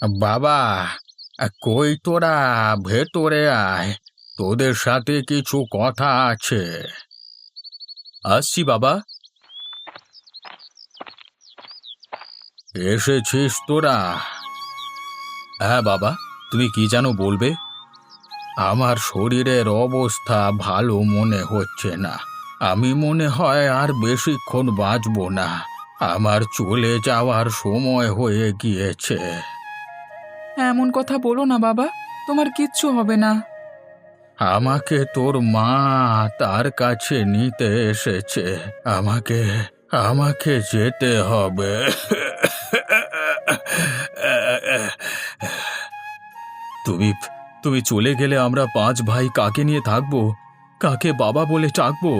বাবা, কই তোরা? ভেতরে আয়, তোদের সাথে কিছু কথা আছে। আসছি বাবা। এসেছিস তোরা? হ্যাঁ বাবা, তুমি কি যেন বলবে? আমার শরীরের অবস্থা ভালো মনে হচ্ছে না। আমি মনে হয় আর বেশিক্ষণ বাঁচব না। আমার চলে যাওয়ার সময় হয়ে গিয়েছে। এমন কথা বলো না বাবা, তোমার কিচ্ছু হবে না। আমাকে তোর মা তার কাছে নিতে এসেছে। আমাকে আমাকে যেতে হবে। তুমি তুমি চলে গেলে আমরা পাঁচ ভাই কাকে নিয়ে থাকবো? কাকে বাবা বলে ডাকবো?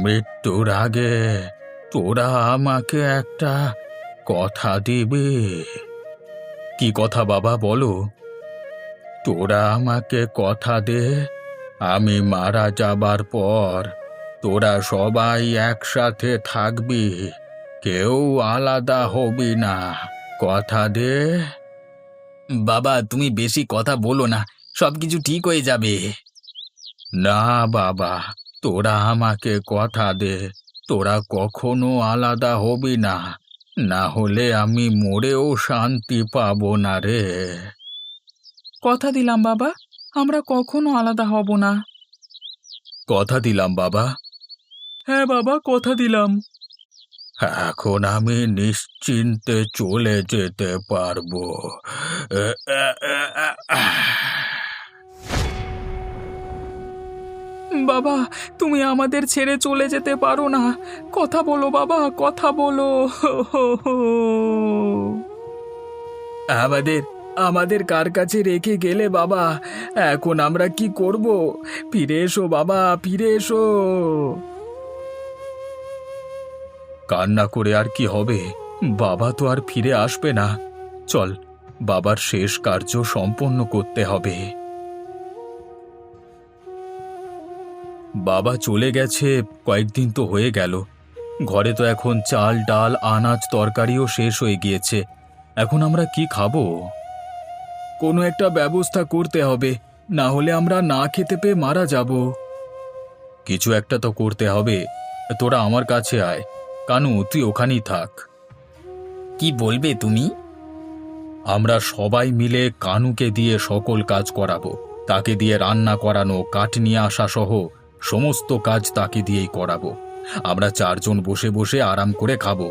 মৃত্যুর আগে তোরা আমাকে একটা কথা দিবি। কি কথা বাবা, বলো। তোরা আমাকে কথা দে, আমি মারা যাবার পর তোরা সবাই একসাথে থাকবি, কেউ আলাদা হবি না। কথা দে। বাবা, তুমি বেশি কথা বলো না, সবকিছু ঠিক হয়ে যাবে। না বাবা, তোরা আমাকে কথা দে, তোরা কখনো আলাদা হবি না, না হলে আমি মরেও শান্তি পাবো না রে। কথা দিলাম বাবা, আমরা কখনো আলাদা হব না। কথা দিলাম বাবা। হ্যাঁ বাবা, কথা দিলাম। এখন আমি নিশ্চিন্তে চলে যেতে পারবো। বাবা, তুমি আমাদের ছেড়ে চলে যেতে পারো না। কথা বলো বাবা, কথা বলো। আমাদের আমাদের কার কাছে রেখে গেলে বাবা? এখন আমরা কি করব? ফিরে এসো বাবা, ফিরে এসো। কান্না করে আর কি হবে? বাবা তো আর ফিরে আসবে না। চল, বাবার শেষ কার্য সম্পন্ন করতে হবে। বাবা চলে গেছে কয়েকদিন তো হয়ে গেল। ঘরে তো এখন চাল ডাল আনাজ তরকারিও শেষ হয়ে গিয়েছে। এখন আমরা কি খাবো? কোনো একটা ব্যবস্থা করতে হবে, না হলে আমরা না খেতে পেয়ে মারা যাব। কিছু একটা তো করতে হবে। তোরা আমার কাছে আয়। কানু, তুই ওখানেই থাক। কি বলবে তুমি? আমরা সবাই মিলে কানুকে দিয়ে সকল কাজ করাবো। তাকে দিয়ে রান্না করানো, কাঠ নিয়ে আসা সহ সমস্ত কাজ তাকে দিয়েই করাবো। আমরা চারজন বসে বসে আরাম করে খাবো।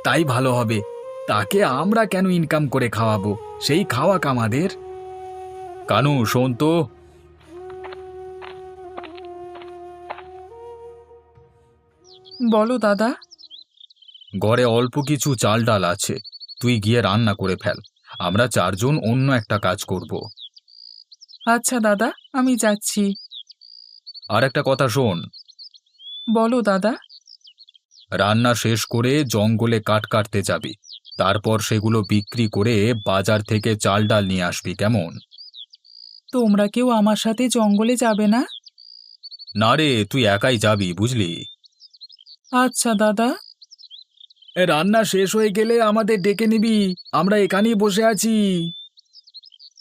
তাই ভালো হবে। তাকে আমরা কেন ইনকাম করে খাওয়াবো? সেই খাওয়াক আমাদের। কানু, শোন তো। বলো দাদা। ঘরে অল্প কিছু চাল ডাল আছে, তুই গিয়ে রান্না করে ফেল। আমরা চারজন অন্য একটা কাজ করব। আচ্ছা দাদা, আমি যাচ্ছি। আর একটা কথা শোন। বলো দাদা। রান্না শেষ করে জঙ্গলে কাঠ কাটতে যাবি। তারপর সেগুলো বিক্রি করে বাজার থেকে চাল ডাল নিয়ে আসবি, কেমন? তোমরা কেউ আমার সাথে জঙ্গলে যাবে না? না রে, তুই একাই যাবি, বুঝলি? আচ্ছা দাদা। রান্না শেষ হয়ে গেলে আমাদের ডেকে নিবি, আমরা এখানেই বসে আছি।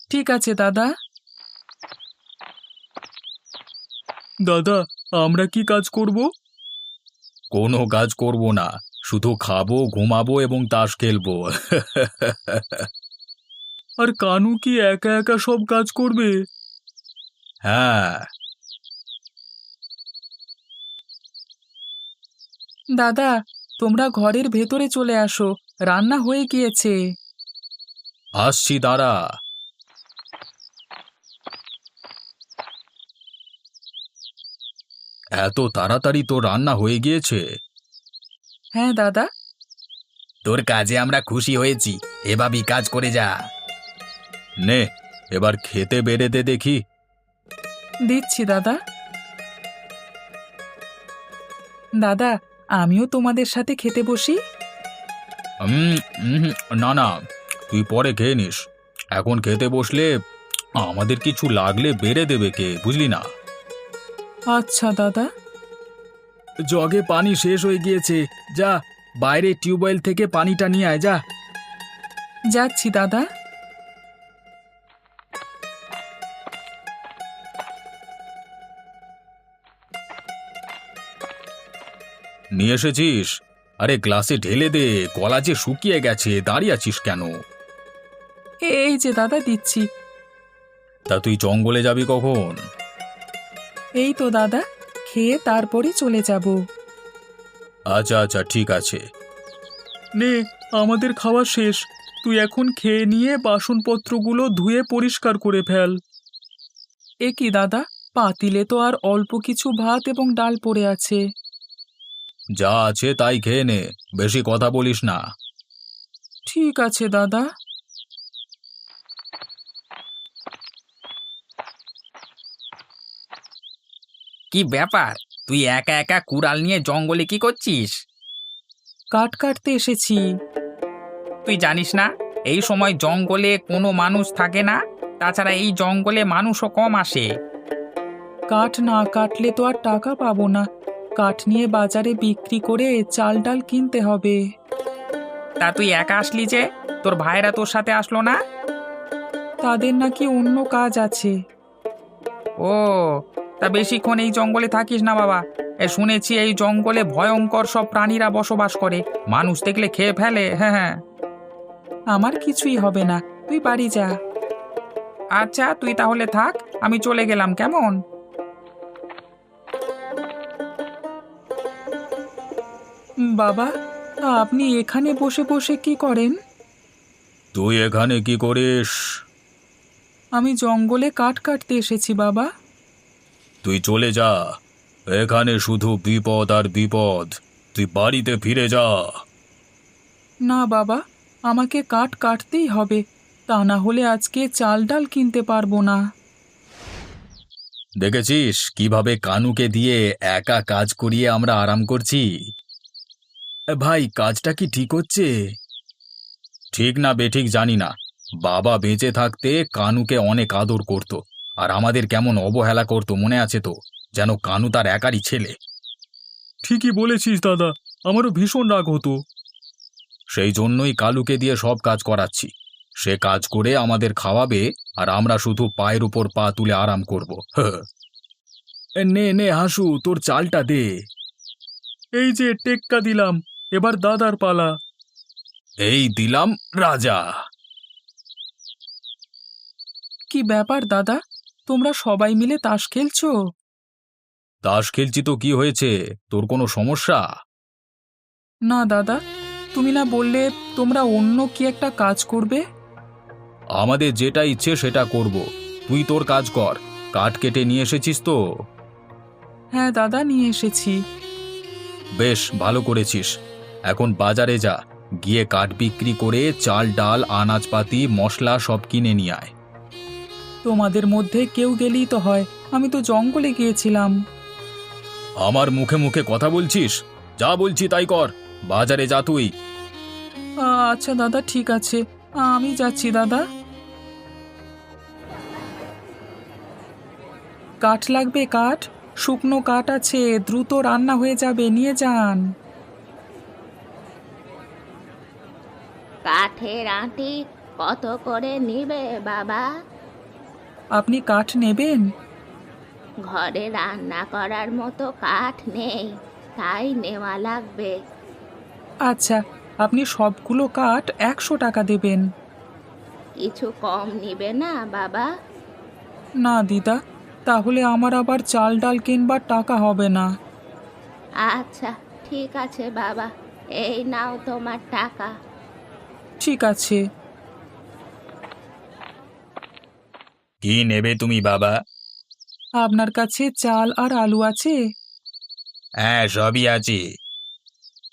ঠিক আছে দাদা। দাদা, আমরা কি কাজ করব? কোনো কাজ করব না, শুধু খাবো, ঘুমাবো এবং তাস খেলবো। আর কানু কি একা একা সব কাজ করবে? হ্যাঁ। দাদা, তোমরা ঘরের ভেতরে চলে আসো, রান্না হয়ে গিয়েছে। আসছি, দাঁড়া। এত তাড়াতাড়ি তো রান্না হয়ে গিয়েছে? হ্যাঁ দাদা। তোর কাজে আমরা খুশি হয়েছি, এভাবেই কাজ করে যা। নে, এবার খেতে বেড়ে দে দেখি। দিচ্ছি দাদা। দাদা, আমিও তোমাদের সাথে খেতে বসি। উম, উম, না না, তুই পরে খেয়ে নিস। এখন খেতে বসলে আমাদের কিছু লাগলে বেড়ে দেবে কে, বুঝলি না? আচ্ছা দাদা। জগে পানি শেষ হয়ে গিয়েছে, যা বাইরে টিউবওয়েল থেকে পানিটা নিয়ে আয়, যা। যাচ্ছি দাদা। নিয়ে এসেছিস? আরে গ্লাসে ঢেলে দে, গলা যে শুকিয়ে গেছে, দাঁড়িয়ে আছিস কেন? এই যে দাদা দিচ্ছি। তা তুই জঙ্গলে যাবি কখন? এই তো দাদা, খেয়ে তারপরই চলে যাব। আচ্ছা আচ্ছা, ঠিক আছে। নে, আমাদের খাওয়া শেষ। তুই এখন খেয়ে নিয়ে বাসনপত্রগুলো ধুয়ে পরিষ্কার করে ফেল। এ কি দাদা, পাতিলে তো আর অল্প কিছু ভাত এবং ডাল পড়ে আছে। যা আছে তাই খেয়ে নে, বেশি কথা বলিস না। ঠিক আছে দাদা। কি ব্যাপার? তুই একা একা কুড়াল নিয়ে জঙ্গলে কি করছিস? কাঠ কাটতে এসেছি। তুই জানিস না এই সময় জঙ্গলে কোনো মানুষ থাকে না? তাছাড়া এই জঙ্গলে মানুষও কম আসে। কাঠ না কাটলে তো আর টাকা পাবো না। কাঠ নিয়ে বাজারে বিক্রি করে চাল ডাল কিনতে হবে। তা তুই একা আসলি যে? তোর ভাইরা তোর সাথে আসলো না? তাদের নাকি অন্য কাজ আছে। ও, তা বেশিক্ষণ এই জঙ্গলে থাকিস না বাবা। শুনেছি এই জঙ্গলে ভয়ঙ্কর সব প্রাণীরা বসবাস করে, মানুষ দেখলে খেয়ে ফেলে। হ্যাঁ হ্যাঁ। আমার কিছুই হবে না, তুই বাড়ি যা। আচ্ছা, তুই তাহলে থাক, আমি চলে গেলাম, কেমন? বাবা, আপনি এখানে বসে বসে কি করেন? তুই এখানে কি করিস? আমি জঙ্গলে কাঠ কাটতে এসেছি বাবা। তুই চলে যা, এখানে শুধু বিপদ আর বিপদ। তুই বাড়িতে ফিরে যা। না বাবা, আমাকে কাঠ কাটতেই হবে, তা না হলে আজকে চাল ডাল কিনতে পারবো না। দেখেছিস কিভাবে কানুকে দিয়ে একা কাজ করিয়ে আমরা আরাম করছি? ভাই, কাজটা কি ঠিক হচ্ছে? ঠিক না বেঠিক জানি না, বাবা বেঁচে থাকতে কানুকে অনেক আদর করত, আর আমাদের কেমন অবহেলা করত মনে আছে তো? যেন কানু তার একারই ছেলে। ঠিকই বলেছিস দাদা, আমারও ভীষণ রাগ হতো। সেই জন্যই কালুকে দিয়ে সব কাজ করাচ্ছি। সে কাজ করে আমাদের খাওয়াবে, আর আমরা শুধু পায়ের উপর পা তুলে আরাম করব। নে নে হাসু, তোর চালটা দে। এই যে টেক্কা দিলাম, এবার দাদার পালা। এই দিলাম রাজা। কি ব্যাপার দাদা, তোমরা সবাই মিলে তাস খেলছো? তাস খেলছি তো কি হয়েছে? তোর কোনো সমস্যা? না দাদা, তুমি না বললে তোমরা অন্য কি একটা কাজ করবে? আমাদের যেটা ইচ্ছে সেটা করব। তুই তোর কাজ কর। কাঠ কেটে নিয়ে এসেছিস তো? হ্যাঁ দাদা, নিয়ে এসেছি। বেশ ভালো করেছিস। এখন বাজারে যা, গিয়ে কাঠ বিক্রি করে চাল ডাল আনাজপাতি মশলা সব কিনে নিয়ে আয়। তোমাদের মধ্যে কেউ গেলেই তো হয়, আমি তো জঙ্গলে গিয়েছিলাম। আমার মুখে মুখে কথা বলছিস? যা বলছি তাই কর, বাজারে যা তুই। আচ্ছা দাদা, ঠিক আছে, আমি যাচ্ছি দাদা। কাঠ লাগবে? কাঠ, শুকনো কাঠ আছে, দ্রুত রান্না হয়ে যাবে, নিয়ে যান। কাঠের আঁটি কত করে নিবে বাবা? আপনি কাঠ নেবেন? ঘরে রান্না করার মতো কাঠ নেই, তাই নেওয়া লাগবে। আচ্ছা, আপনি সবগুলো কাঠ 100 টাকা দেবেন। কিছু কম নিবে না বাবা? না দিদা, তাহলে আমার আবার চাল ডাল কিনবার টাকা হবে না। আচ্ছা ঠিক আছে বাবা, এই নাও তোমার টাকা। ঠিক আছে। কি নেবে তুমি বাবা? আপনার কাছে চাল আর আলু আছে? হ্যাঁ, সবই আছে।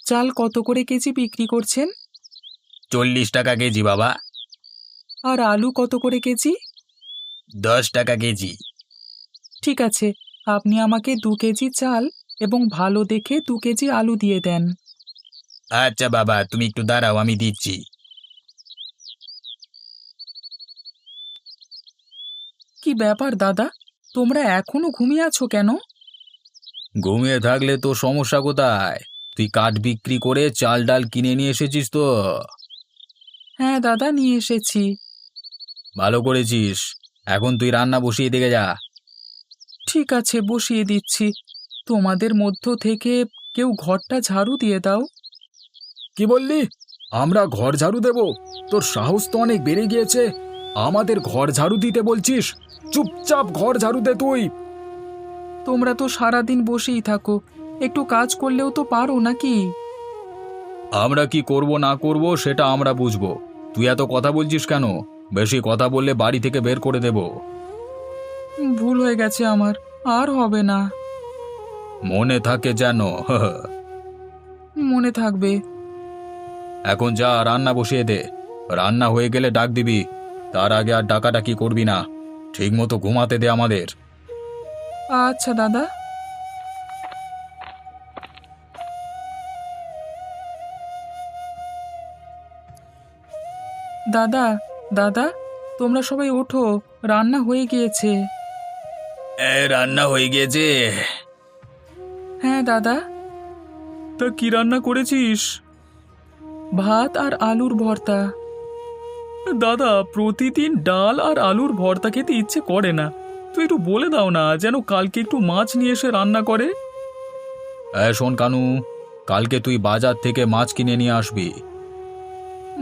চাল কত করে কেজি বিক্রি করছেন? 40 টাকা কেজি বাবা। আর আলু কত করে কেজি? 10 টাকা কেজি। ঠিক আছে, আপনি আমাকে 2 কেজি চাল এবং ভালো দেখে 2 কেজি আলু দিয়ে দেন। আচ্ছা বাবা, তুমি একটু দাঁড়াও, আমি দিচ্ছি। কি ব্যাপার দাদা, তোমরা এখনো ঘুমিয়ে আছো কেন? ঘুমিয়ে থাকলে তো সমস্যা কোথায়? তুই কাঠ বিক্রি করে চাল ডাল কিনে নিয়ে এসেছিস তো? হ্যাঁ দাদা, নিয়ে এসেছি। ভালো করেছিস। এখন তুই রান্না বসিয়ে দিকে যা। ঠিক আছে, বসিয়ে দিচ্ছি। তোমাদের মধ্য থেকে কেউ ঘরটা ঝাড়ু দিয়ে দাও। কি বললি? আমরা ঘর ঝাড়ু দেব? তোর সাহস তো অনেক বেড়ে গিয়েছে। আমাদের ঘর ঝাড়ু দিতে বলছিস? চুপচাপ ঘর ঝাড়ু দে তুই। তোমরা তো সারাদিন বসেই থাকো, একটু কাজ করলেও তো পারো নাকি? আমরা কি করব না করব সেটা আমরা বুঝবো। তুই এত কথা বলছিস কেন? বেশি কথা বললে বাড়ি থেকে বের করে দেব। ভুল হয়ে গেছে আমার, আর হবে না। মনে থাকে যেন। মনে থাকবে। এখন যা, রান্না বসিয়ে দে। রান্না হয়ে গেলে ডাক দিবি। তার আগে আর ডাকাডাকি করবি না। ঠিক মতো ঘুমাতে দে আমাদের। আচ্ছা দাদা। দাদা, দাদা, তোমরা সবাই ওঠো, রান্না হয়ে গিয়েছে। রান্না হয়ে গিয়েছে? হ্যাঁ দাদা। তা কি রান্না করেছিস? ভাত আর আলুর ভর্তা। দাদা, প্রতিদিন ডাল আর আলুর ভর্তা খেতে ইচ্ছে করে না। তুই একটু বলে দাও না, যেন কালকে একটু মাছ নিয়ে এসে রান্না করে। শোন কানু, কালকে তুই বাজার থেকে মাছ কিনে নিয়ে আসবি।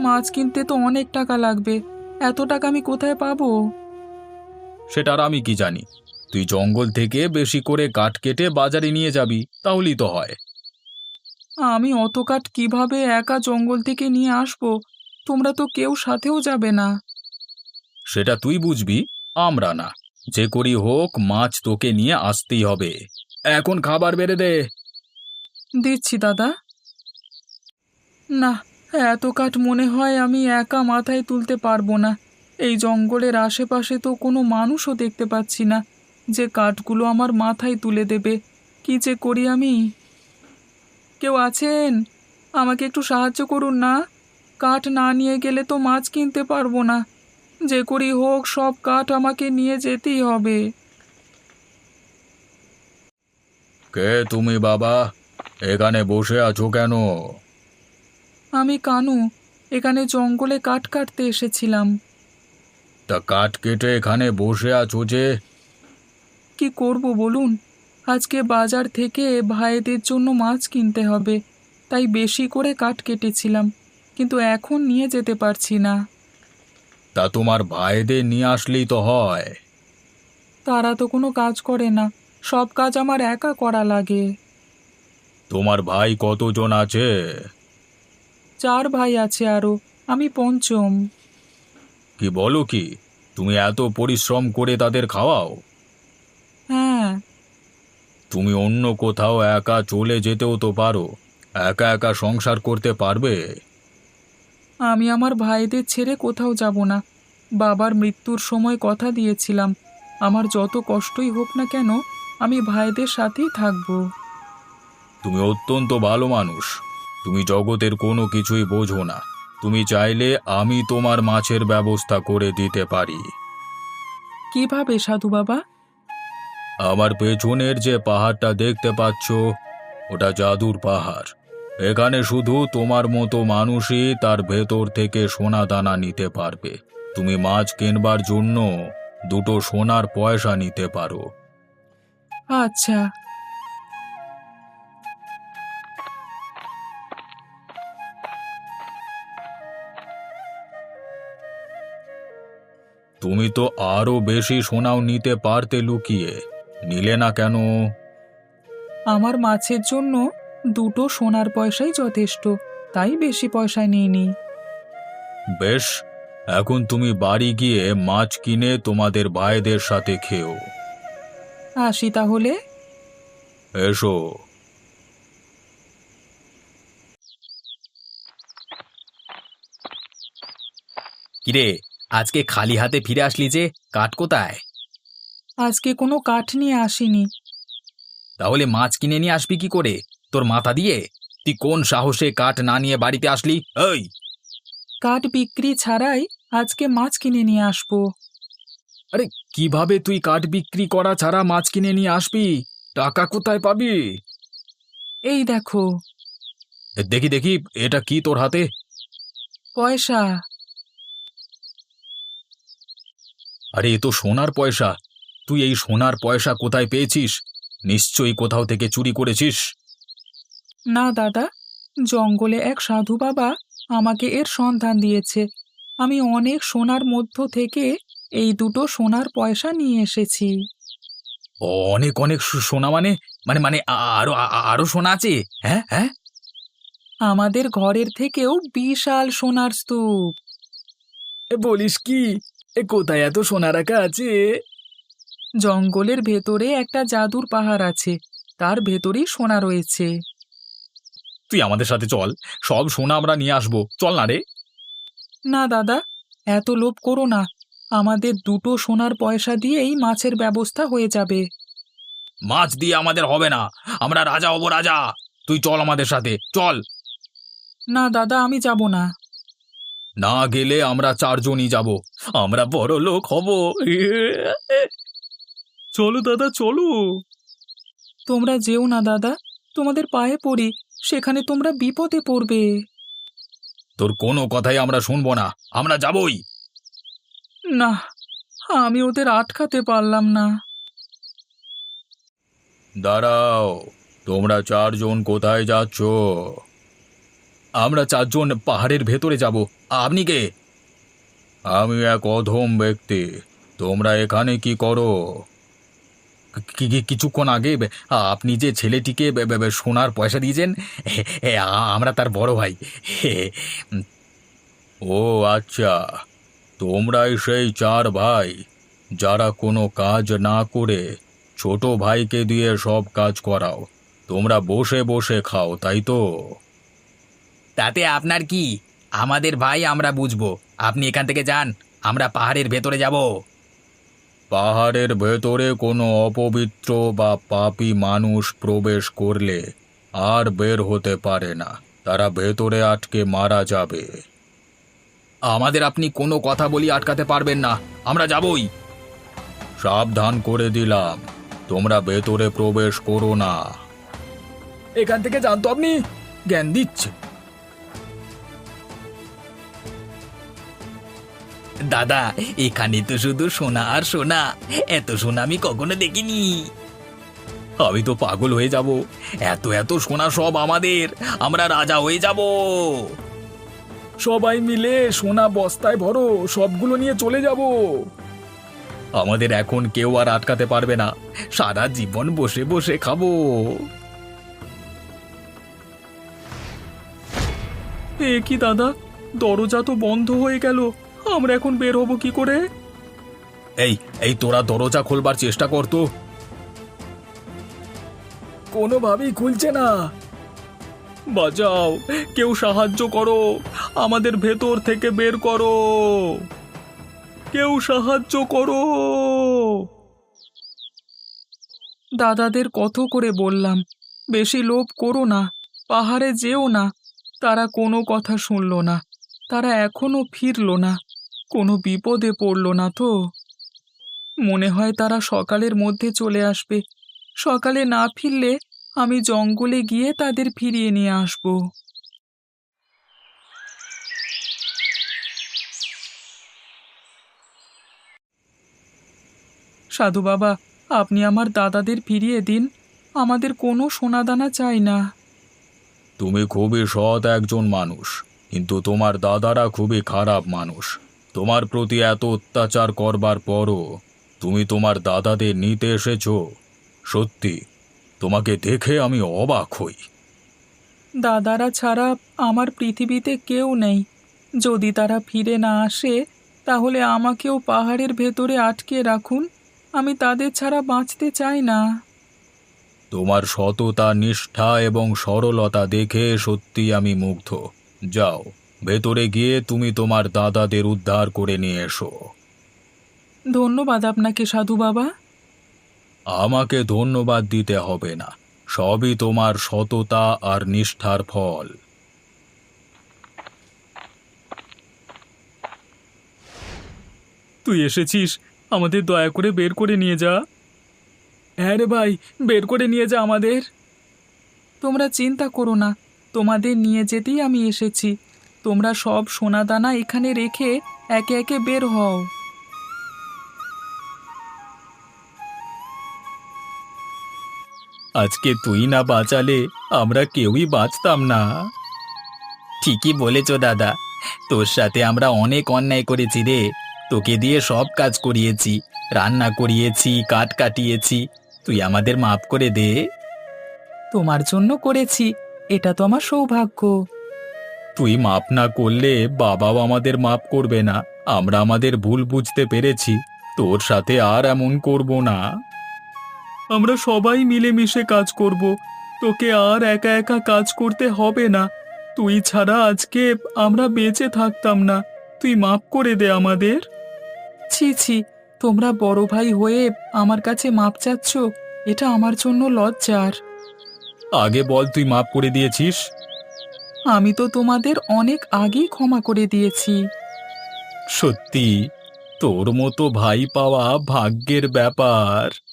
মাছ কিনতে তো অনেক টাকা লাগবে, এত টাকা আমি কোথায় পাবো? সেটা আর আমি কি জানি। তুই জঙ্গল থেকে বেশি করে কাঠ কেটে বাজারে নিয়ে যাবি, তাহলেই তো হয়। আমি অত কাঠ কিভাবে একা জঙ্গল থেকে নিয়ে আসবো? তোমরা তো কেউ সাথেও যাবে না। সেটা তুই বুঝবি, আমরা না। যে করি হোক, মাছ তোকে নিয়ে আসতেই হবে। এখন খাবার বেড়ে দে। দিচ্ছি দাদা। না, এত কাঠ মনে হয় আমি একা মাথায় তুলতে পারবো না। এই জঙ্গলের আশেপাশে তো কোনো মানুষও দেখতে পাচ্ছি না যে কাঠগুলো আমার মাথায় তুলে দেবে। কি যে করি আমি? কেউ আছেন? আমাকে একটু সাহায্য করুন না। কাঠ না নিয়ে গেলে তো মাছ কিনতে পারবো না। যে করি হোক, সব কাঠ আমাকে নিয়ে যেতেই হবে। কে তুমি বাবা? এখানে বসে আছো কেন? আমি কানু, এখানে জঙ্গলে কাঠ কাটতে এসেছিলাম। তা কাঠ কেটে এখানে বসে আছো যে? কি করব বলুন? আজকে বাজার থেকে ভাইদের জন্য মাছ কিনতে হবে, তাই বেশি করে কাঠ কেটেছিলাম, কিন্তু এখন নিয়ে যেতে পারছি না। তা তোমার ভাইদের নিয়ে আসলেই তো হয়। তারা তো কোনো কাজ করে না, সব কাজ আমার একা করা লাগে। তোমার ভাই কতজন আছে? 4 ভাই আছে আরো, আমি পঞ্চম। কি বলো কি? তুমি এত পরিশ্রম করে তাদের খাওয়াও? হ্যাঁ। তুমি অন্য কোথাও একা চলে যেতেও তো পারো। একা একা সংসার করতে পারবে? আমি আমার ভাইদের ছেড়ে কোথাও যাব না। বাবার মৃত্যুর সময় কথা দিয়েছিলাম, আমার যত কষ্টই হোক না কেন, আমি ভাইদের সাথেই থাকবো। তুমি অত্যন্ত ভালো মানুষ। তুমি জগতের কোনো কিছুই বোঝো না। তুমি চাইলে আমি তোমার মাছের ব্যবস্থা করে দিতে পারি। কিভাবে সাধু বাবা? আমার পেছনের যে পাহাড়টা দেখতে পাচ্ছ, ওটা জাদুর পাহাড়। এখানে শুধু তোমার মতো মানুষই তার ভেতর থেকে সোনা দানা নিতে পারবে। তুমি মাছ কিনবার জন্য 2টো সোনার পয়সা নিতে পারো। আচ্ছা। তুমি তো আরো বেশি সোনাও নিতে পারতে, লুকিয়ে নিলে না কেন? আমার মাছের জন্য 2টো সোনার পয়সাই যথেষ্ট, তাই বেশি পয়সায় নিইনি। বেশ, এখন তুমি বাড়ি গিয়ে মাছ কিনে তোমাদের ভাইদের সাথে খেও। আসি তাহলে। এসো। কিরে, আজকে খালি হাতে ফিরে আসলি যে? কাঠ কোথায়? আজকে কোনো কাঠ নিয়ে আসিনি। তাহলে মাছ কিনে নিয়ে আসবি কি করে? তোর মাথা দিয়ে? তুই কোন সাহসে কাঠ না নিয়ে বাড়িতে আসলি? এই! কাঠ বিক্রি ছাড়াই আজকে মাছ কিনে নিয়ে আসবো। আরে, কিভাবে তুই কাঠ বিক্রি করা ছাড়া মাছ কিনে নিয়ে আসবি? টাকা কোথায় পাবি? এই দেখো। দেখি দেখি, এটা কি তোর হাতে? পয়সা। আরে এ তো সোনার পয়সা। তুই এই সোনার পয়সা কোথায় পেয়েছিস? নিশ্চয়ই কোথাও থেকে চুরি করেছিস। না দাদা, জঙ্গলে এক সাধু বাবা আমাকে এর সন্ধান দিয়েছে। আমি অনেক সোনার মধ্য থেকে এই দুটো সোনার পয়সা নিয়ে এসেছি। অনেক অনেক সোনা মানে মানে মানে আরো আরো সোনা আছে? হ্যাঁ হ্যাঁ। আমাদের ঘরের থেকেও বিশাল সোনার স্তূপ। বলিস কি? কোথায় এত সোনা রাখা আছে? জঙ্গলের ভেতরে একটা জাদুর পাহাড় আছে, তার ভেতরেই সোনা রয়েছে। তুই আমাদের সাথে চল, সব সোনা আমরা নিয়ে আসবো। চল না রে। না দাদা, এত লোভ করো না। আমাদের দুটো সোনার পয়সা দিয়েই মাছের ব্যবস্থা হয়ে যাবে। মাছ দিয়ে আমাদের হবে না, আমরা রাজা হব রাজা। তুই চল আমাদের সাথে, চল। না দাদা, আমি যাব না। না গেলে আমরা চারজনই যাব, আমরা বড় লোক হব। চলো দাদা, চলো। তোমরা যেও না দাদা, তোমাদের পায়ে পড়ি, সেখানে তোমরা বিপদে পড়বে। তোর কোনো কথাই আমরা শুনবো না, আমরা যাবই। না, আমি ওদের আটকাতে পারলাম না। দাঁড়াও, তোমরা চারজন কোথায় যাচ্ছ? আমরা চারজন পাহাড়ের ভেতরে যাব। আপনি কে? আমি এক অধম ব্যক্তি। তোমরা এখানে কি করো? কিছুক্ষণ আগে আপনি যে ছেলেটিকে সোনার পয়সা দিয়েছেন, আমরা তার বড় ভাই। ও আচ্ছা, তোমরাই সেই চার ভাই যারা কোনো কাজ না করে ছোট ভাইকে দিয়ে সব কাজ করাও। তোমরা বসে বসে খাও, তাই তো? তাতে আপনার কি? আমাদের ভাই আমরা বুঝবো, আপনি এখান থেকে যান, আমরা পাহাড়ের ভেতরে যাব। পাহাড়ের ভেতরে কোনো অপবিত্র বা পাপী মানুষ প্রবেশ করলে আর বের হতে পারে না, তারা ভেতরে আটকে মারা যাবে। আমাদের আপনি কোনো কথা বলি আটকাতে পারবেন না, আমরা যাবই। সাবধান করে দিলাম, তোমরা ভেতরে প্রবেশ করো না। এখান থেকে জানতো আপনি জ্ঞান দিচ্ছে। দাদা, এখানে তো শুধু সোনা আর সোনা, এত সোনা আমি কখনো দেখিনি। আমি তো পাগল হয়ে যাব, এত এত সোনা সব আমাদের, আমরা রাজা হয়ে যাব। সবাই মিলে সোনা বস্তায় ভরো, সবগুলো নিয়ে চলে যাব। আমাদের এখন কেউ আর আটকাতে পারবে না, সারা জীবন বসে বসে খাবো। এ কি দাদা, দরজা তো বন্ধ হয়ে গেল, আমরা এখন বের হব কি করে? এই এই তোরা দরজা খোলবার চেষ্টা কর তো। কোনোভাবেই খুলছে না। বাঁচাও, কেউ সাহায্য করো, আমাদের ভেতর থেকে বের করো, কেউ সাহায্য করো। দাদাদের কত করে বললাম, বেশি লোভ করো না, পাহাড়ে যেও না। তারা কোনো কথা শুনল না, তারা এখনো ফিরল না। কোনো বিপদে পড়ল না তো? মনে হয় তারা সকালের মধ্যে চলে আসবে। সকালে না ফিরলে আমি জঙ্গলে গিয়ে তাদের ফিরিয়ে নিয়ে আসব। সাধু বাবা, আপনি আমার দাদাদের ফিরিয়ে দিন, আমাদের কোনো সোনাদানা চাই না। তুমি খুবই সৎ একজন মানুষ, কিন্তু তোমার দাদারা খুবই খারাপ মানুষ। তোমার প্রতি এত অত্যাচার করবার পরও তুমি তোমার দাদাদের নিতে এসেছো। সত্যি, তোমাকে দেখে আমি অবাক হই। দাদারা ছাড়া আমার পৃথিবীতে কেউ নেই। যদি তারা ফিরে না আসে, তাহলে আমাকেও পাহাড়ের ভেতরে আটকে রাখুন, আমি তাদের ছাড়া বাঁচতে চাই না। তোমার সততা, নিষ্ঠা এবং সরলতা দেখে সত্যি আমি মুগ্ধ। যাও, ভেতরে গিয়ে তুমি তোমার দাদাদের উদ্ধার করে নিয়ে এসো। ধন্যবাদ আপনাকে সাধু বাবা। আমাকে ধন্যবাদ দিতে হবে না, সবই তোমার সততা আর নিষ্ঠার ফল। তুই এসেছিস, আমাদের দয়া করে বের করে নিয়ে যা। হ্যাঁ রে ভাই, বের করে নিয়ে যা আমাদের। তোমরা চিন্তা করো না, তোমাদের নিয়ে যেতেই আমি এসেছি। তোমরা সব সোনাদানা এখানে রেখে একে একে বের হও। আজকে তুই না বাঁচালে আমরা কেউই বাঁচতাম না। ঠিকই বলেছ দাদা, তোর সাথে আমরা অনেক অন্যায় করেছি রে। তোকে দিয়ে সব কাজ করিয়েছি, রান্না করিয়েছি, কাঠ কাটিয়েছি। তুই আমাদের মাফ করে দে। তোমার জন্য করেছি, এটা তো আমার সৌভাগ্য। তুই মাপ না করলে বাবাও আমাদের মাপ করবে না। আমরা আমাদের ভুল বুঝতে পেরেছি, তোর সাথে আর এমন করব না। আমরা সবাই মিলেমিশে কাজ করব, তোকে আর একা একা কাজ করতে হবে না। তুই ছাড়া আজকে আমরা বেঁচে থাকতাম না। তুই মাফ করে দে আমাদের। ছি ছি, তোমরা বড় ভাই হয়ে আমার কাছে মাপ চাচ্ছ, এটা আমার জন্য লজ্জার। আগে বল, তুই মাপ করে দিয়েছিস? আমি তো তোমাদের অনেক আগেই ক্ষমা করে দিয়েছি। সত্যি, তোর মতো ভাই পাওয়া ভাগ্যের ব্যাপার।